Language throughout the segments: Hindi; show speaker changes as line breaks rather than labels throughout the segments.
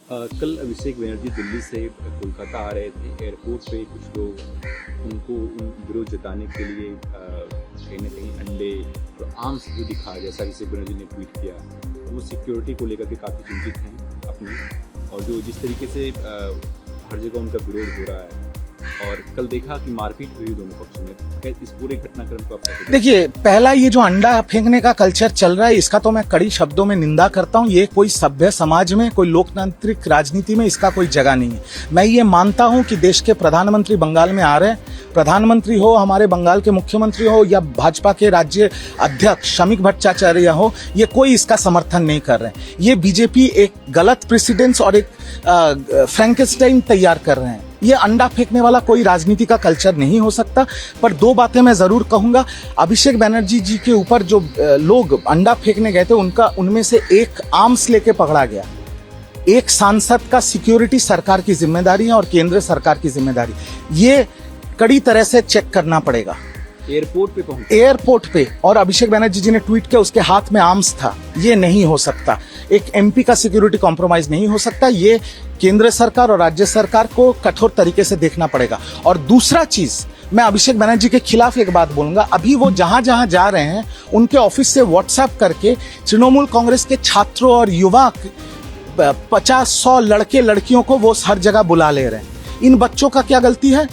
कल अभिषेक बनर्जी दिल्ली से कोलकाता आ रहे थे। एयरपोर्ट पे कुछ लोग उनको विरोध जताने के लिए कहीं ना कहीं अंडे और आर्म्स भी दिखा, जैसा अभिषेक बनर्जी ने ट्वीट किया। वो सिक्योरिटी को लेकर के काफ़ी चिंतित हैं अपनी, और जो जिस तरीके से हर जगह उनका विरोध हो रहा है, और कल देखा कि मारपीट हुई दोनों पक्षों में। इस पूरे घटनाक्रम को आप
देखिए, पहला ये जो अंडा फेंकने का कल्चर चल रहा है, इसका तो मैं कड़ी शब्दों में निंदा करता हूँ। ये कोई सभ्य समाज में, कोई लोकतांत्रिक राजनीति में इसका कोई जगह नहीं है। मैं ये मानता हूँ कि देश के प्रधानमंत्री बंगाल में आ रहे हैं, प्रधानमंत्री हो, हमारे बंगाल के मुख्यमंत्री हो, या भाजपा के राज्य अध्यक्ष शमीक भट्टाचार्य हो, ये कोई इसका समर्थन नहीं कर रहे हैं। ये बीजेपी एक गलत प्रेसिडेंस और एक फ्रैंकेस्टाइन तैयार कर रहे हैं। ये अंडा फेंकने वाला कोई राजनीति का कल्चर नहीं हो सकता। पर दो बातें मैं जरूर कहूंगा। अभिषेक बनर्जी जी के ऊपर जो लोग अंडा फेंकने गए थे, उनमें से एक आर्म्स लेके पकड़ा गया। एक सांसद का सिक्योरिटी सरकार की जिम्मेदारी है और केंद्र सरकार की जिम्मेदारी। ये कड़ी तरह से चेक करना पड़ेगा। एयरपोर्ट पे और अभिषेक बनर्जी जी ने ट्वीट किया, उसके हाथ में आर्म्स था। ये नहीं हो सकता। एक एमपी का सिक्योरिटी कॉम्प्रोमाइज नहीं हो सकता। ये केंद्र सरकार और राज्य सरकार को कठोर तरीके से देखना पड़ेगा। और दूसरा चीज, मैं अभिषेक बनर्जी के खिलाफ एक बात बोलूंगा। अभी वो जहां जहां जा रहे हैं, उनके ऑफिस से व्हाट्सएप करके तृणमूल कांग्रेस के छात्रों और युवा 50-100 लड़के लड़कियों को वो हर जगह बुला ले रहे हैं। इन बच्चों का क्या गलती है?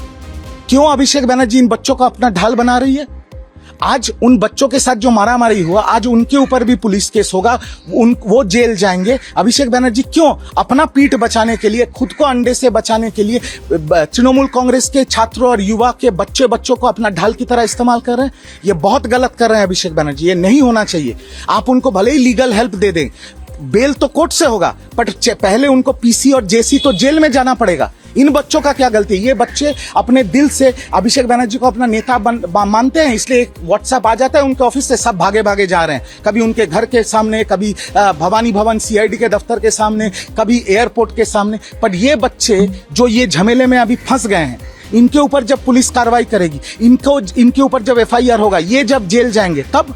क्यों अभिषेक बनर्जी इन बच्चों का अपना ढाल बना रही है? आज उन बच्चों के साथ जो मारामारी हुआ, आज उनके ऊपर भी पुलिस केस होगा, वो जेल जाएंगे। अभिषेक बनर्जी क्यों अपना पीठ बचाने के लिए, खुद को अंडे से बचाने के लिए तृणमूल कांग्रेस के छात्रों और युवा के बच्चों को अपना ढाल की तरह इस्तेमाल कर रहे हैं? ये बहुत गलत कर रहे हैं अभिषेक बनर्जी। ये नहीं होना चाहिए। आप उनको भले ही लीगल हेल्प दे दें, बेल तो कोर्ट से होगा, पर पहले उनको पीसी और जेसी तो जेल में जाना पड़ेगा। इन बच्चों का क्या गलती? ये बच्चे अपने दिल से अभिषेक बनर्जी को अपना नेता मानते हैं, इसलिए एक व्हाट्सएप आ जाता है उनके ऑफिस से, सब भागे भागे जा रहे हैं। कभी उनके घर के सामने, कभी भवानी भवन सीआईडी के दफ्तर के सामने, कभी एयरपोर्ट के सामने। पर ये बच्चे जो ये झमेले में अभी फंस गए हैं, इनके ऊपर जब पुलिस कार्रवाई करेगी, इनके ऊपर जब FIR होगा, ये जब जेल जाएंगे, तब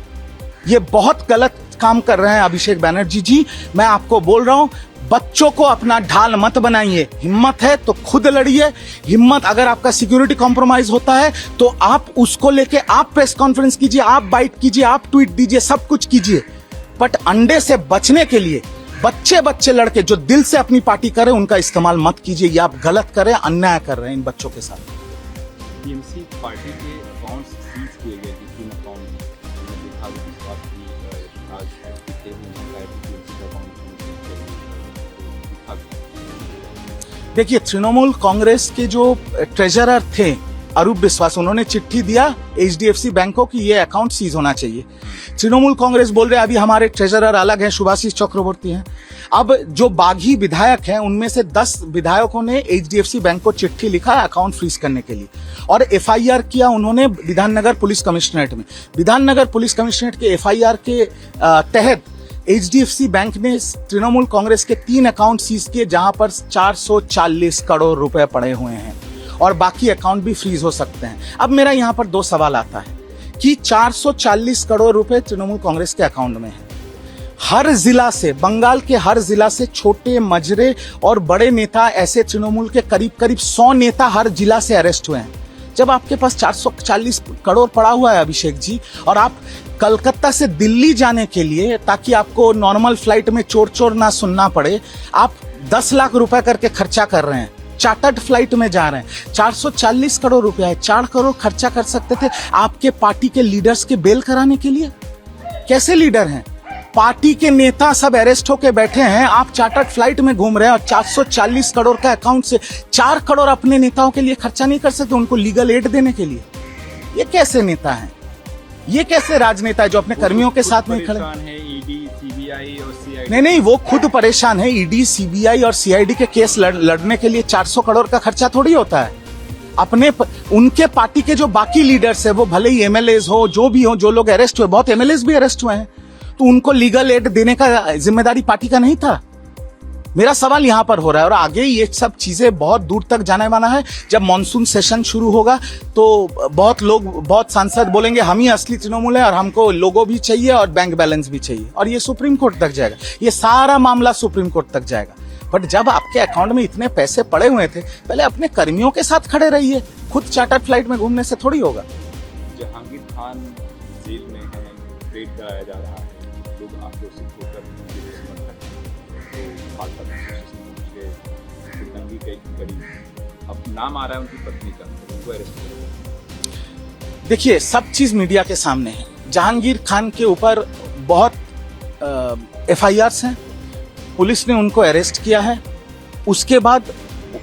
ये बहुत गलत काम कर रहे हैं अभिषेक बनर्जी जी। मैं आपको बोल रहा हूं, बच्चों को अपना ढाल मत बनाइए। हिम्मत है तो खुद लड़िए। हिम्मत, अगर आपका सिक्योरिटी कॉम्प्रोमाइज होता है तो आप उसको लेके आप प्रेस कॉन्फ्रेंस कीजिए, आप बाइट कीजिए, आप ट्वीट दीजिए, सब कुछ कीजिए। बट अंडे से बचने के लिए बच्चे लड़के जो दिल से अपनी पार्टी करें, उनका इस्तेमाल मत कीजिए। ये आप गलत कर रहे हैं, अन्याय कर रहे हैं इन बच्चों के साथ।
टीएमसी पार्टी के अकाउंट्स सीज किए गए, 3 अकाउंट
देखिए, तृणमूल कांग्रेस के जो ट्रेजरर थे अरूप विश्वास, उन्होंने चिट्ठी दिया HDFC बैंक को कि ये अकाउंट सीज होना चाहिए। तृणमूल कांग्रेस बोल रहे हैं अभी हमारे ट्रेजरर अलग हैं, सुभाषिष चक्रवर्ती हैं। अब जो बागी विधायक हैं, उनमें से 10 विधायकों ने HDFC बैंक को चिट्ठी लिखा अकाउंट फ्रीज करने के लिए, और FIR किया उन्होंने विधाननगर पुलिस कमिश्नरेट में। विधाननगर पुलिस कमिश्नरेट के FIR के तहत HDFC बैंक ने तृणमूल कांग्रेस के 3 अकाउंट सीज किए, जहां पर 440 करोड़ रुपए पड़े हुए हैं, और बाकी अकाउंट भी फ्रीज हो सकते हैं। अब मेरा यहां पर 2 सवाल आता है कि 440 करोड़ रुपए तृणमूल कांग्रेस के अकाउंट में है। हर जिला से, बंगाल के हर जिला से छोटे, मझरे और बड़े नेता, ऐसे तृणमूल के करीब 100 नेता हर जिला से अरेस्ट हुए हैं। जब आपके पास 440 करोड़ पड़ा हुआ है अभिषेक जी, और आप कलकत्ता से दिल्ली जाने के लिए, ताकि आपको नॉर्मल फ्लाइट में चोर ना सुनना पड़े, आप 10 लाख रुपए करके खर्चा कर रहे हैं, चार्टर्ड फ्लाइट में जा रहे हैं। 440 करोड़ रुपया है, 4 करोड़ खर्चा कर सकते थे आपके पार्टी के लीडर्स के बेल कराने के लिए। कैसे लीडर हैं? पार्टी के नेता सब अरेस्ट होके बैठे हैं, आप चार्टर्ड फ्लाइट में घूम रहे हैं, और 440 करोड़ का अकाउंट से 4 करोड़ अपने नेताओं के लिए खर्चा नहीं कर सकते, उनको लीगल एड देने के लिए। ये कैसे नेता है? ये कैसे राजनेता है जो अपने कर्मियों के साथ में खड़े हैं?
ईडी, सीबीआई और सीआईडी।
नहीं, वो खुद परेशान है। ईडी, सीबीआई और सीआईडी के केस लड़ने के लिए 400 करोड़ का खर्चा थोड़ी होता है। उनके पार्टी के जो बाकी लीडर्स है, वो भले ही MLAs हो, जो भी हो, जो लोग अरेस्ट हुए, बहुत MLAs भी अरेस्ट हुए हैं, तो उनको लीगल एड देने का जिम्मेदारी पार्टी का नहीं था। मेरा सवाल यहाँ पर हो रहा है, और आगे ये सब चीजें बहुत दूर तक जाने वाला है। जब मॉनसून सेशन शुरू होगा तो बहुत सांसद बोलेंगे हम ही असली तृणमूल है, और हमको लोगो भी चाहिए और बैंक बैलेंस भी चाहिए, और ये सुप्रीम कोर्ट तक जाएगा। ये सारा मामला सुप्रीम कोर्ट तक जाएगा। बट जब आपके अकाउंट में इतने पैसे पड़े हुए थे, पहले अपने कर्मियों के साथ खड़े रहिए, खुद चार्टर्ड फ्लाइट में घूमने से थोड़ी होगा।
जहांगीर खान जेल में है, रेड कराया जा रहा है, लोग आक्रोशित होकर उनके समर्थक तो भाजपा के दंगी करी, अब नाम आ रहा है उनकी पत्नी का, उनको अरेस्ट किया।
देखिए, सब चीज मीडिया के सामने है। जहांगीर खान के ऊपर बहुत FIRs हैं, पुलिस ने उनको अरेस्ट किया है, उसके बाद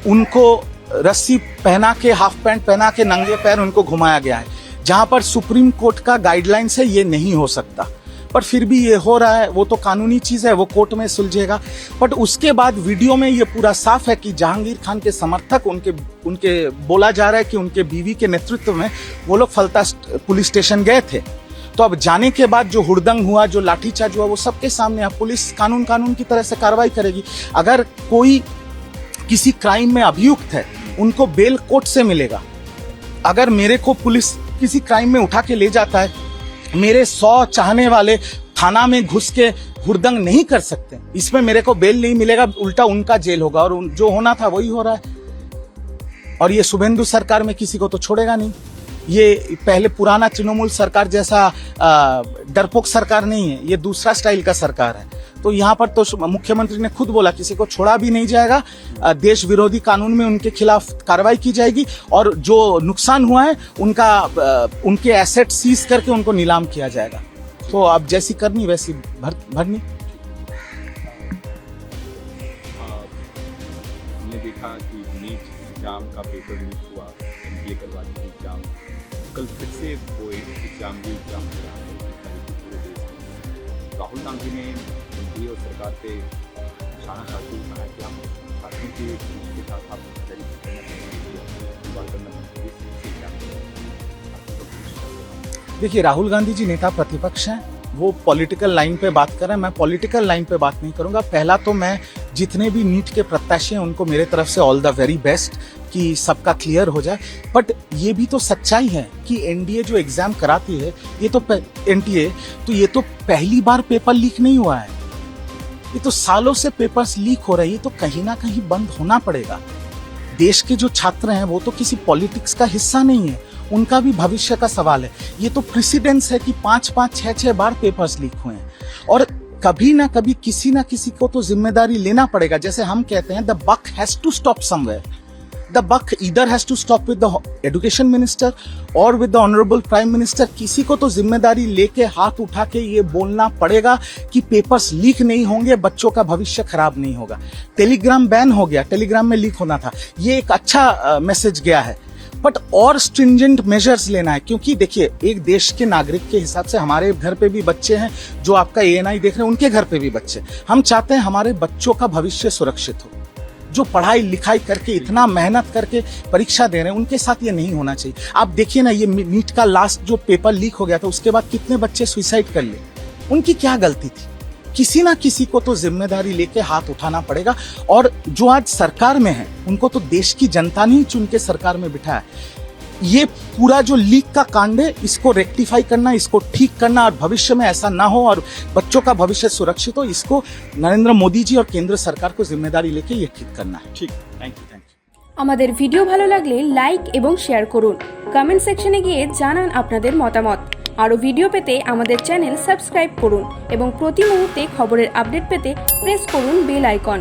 उनको रस्सी पहना के, हाफ पैंट पहना के, नंगे पैर उनको घुमाया गया है, जहां पर सुप्रीम कोर्ट का गाइडलाइंस है ये नहीं हो सकता, पर फिर भी ये हो रहा है। वो तो कानूनी चीज है, वो कोर्ट में सुलझेगा। बट उसके बाद वीडियो में ये पूरा साफ है कि जहांगीर खान के समर्थक उनके बोला जा रहा है कि उनके बीवी के नेतृत्व में वो लोग फलता पुलिस स्टेशन गए थे। तो अब जाने के बाद जो हुड़दंग हुआ, जो लाठीचार्ज हुआ, वो सबके सामने अब पुलिस कानून की तरह से कार्रवाई करेगी। अगर कोई किसी क्राइम में अभियुक्त है, उनको बेल कोर्ट से मिलेगा। अगर मेरे को पुलिस किसी क्राइम में उठा के ले जाता है, मेरे 100 चाहने वाले थाना में घुस के हुड़दंग नहीं कर सकते, इसमें मेरे को बेल नहीं मिलेगा, उल्टा उनका जेल होगा, और जो होना था वही हो रहा है। और ये शुभेंदु सरकार में किसी को तो छोड़ेगा नहीं। ये पहले पुराना तृणमूल सरकार जैसा डरपोक सरकार नहीं है, ये दूसरा स्टाइल का सरकार है। तो यहाँ पर तो मुख्यमंत्री ने खुद बोला किसी को छोड़ा भी नहीं जाएगा, देश विरोधी कानून में उनके खिलाफ कार्रवाई की जाएगी, और जो नुकसान हुआ है उनके एसेट सीज करके उनको नीलाम किया जाएगा। तो अब जैसी करनी वैसी भरनी।
हमने देखा कि नीट एग्जाम का पेपर लीक हुआ, MBA करवाने का एग्जाम, कल फिर से वो एग्जाम भी एग्जाम हो रहा है पूरे देश में। राहुल गांधी ने एनडीए और सरकार पे निशाना साधते हुए कहा कि हम छात्रों के साथ आप
देखिए, राहुल गांधी जी नेता प्रतिपक्ष हैं, वो पॉलिटिकल लाइन पे बात कर रहे हैं, मैं पॉलिटिकल लाइन पे बात नहीं करूंगा। पहला तो मैं जितने भी नीट के प्रत्याशी हैं उनको मेरे तरफ से ऑल द वेरी बेस्ट, कि सबका क्लियर हो जाए। बट ये भी तो सच्चाई है कि एनडीए जो एग्जाम कराती है, ये तो एनटीए, तो ये तो पहली बार पेपर लीक नहीं हुआ है, ये तो सालों से पेपर्स लीक हो रही है। तो कहीं ना कहीं बंद होना पड़ेगा। देश के जो छात्र हैं वो तो किसी पॉलिटिक्स का हिस्सा नहीं है, उनका भी भविष्य का सवाल है। ये तो प्रेसिडेंस है कि 5-5, 6-6 बार पेपर्स लीक हुए हैं, और कभी ना कभी किसी ना किसी को तो जिम्मेदारी लेना पड़ेगा। जैसे हम कहते हैं, the buck has to stop somewhere. The buck either has to stop with the education minister और with the honourable prime minister. किसी को तो जिम्मेदारी लेके हाथ उठा के ये बोलना पड़ेगा कि पेपर्स लीक नहीं होंगे, बच्चों का भविष्य खराब नहीं होगा। टेलीग्राम बैन हो गया, टेलीग्राम में लीक होना था, ये एक अच्छा मैसेज गया है, बट और स्ट्रिंजेंट मेजर्स लेना है। क्योंकि देखिए, एक देश के नागरिक के हिसाब से हमारे घर पे भी बच्चे हैं, जो आपका ANI देख रहे हैं उनके घर पे भी बच्चे। हम चाहते हैं हमारे बच्चों का भविष्य सुरक्षित हो। जो पढ़ाई लिखाई करके इतना मेहनत करके परीक्षा दे रहे हैं, उनके साथ ये नहीं होना चाहिए। आप देखिए ना, ये नीट का लास्ट जो पेपर लीक हो गया था, उसके बाद कितने बच्चे सुसाइड कर ले। उनकी क्या गलती थी? किसी ना किसी को तो जिम्मेदारी लेके हाथ उठाना पड़ेगा। और जो आज सरकार में है, उनको तो देश की जनता ने ही चुन के सरकार में बिठाया। ये पूरा जो लीक का कांड है, इसको रेक्टिफाई करना, इसको ठीक करना, और भविष्य में ऐसा ना हो और बच्चों का भविष्य सुरक्षित हो, इसको नरेंद्र मोदी जी और केंद्र सरकार को जिम्मेदारी लेके ये ठीक करना है। ठीक, थैंक यू।
আমাদের ভিডিও ভালো লাগলে লাইক এবং শেয়ার করুন, কমেন্ট সেকশনে গিয়ে জানান আপনাদের মতামত। আরও ভিডিও পেতে আমাদের চ্যানেল সাবস্ক্রাইব করুন এবং প্রতি মুহূর্তে খবরের আপডেট পেতে প্রেস করুন বেল আইকন।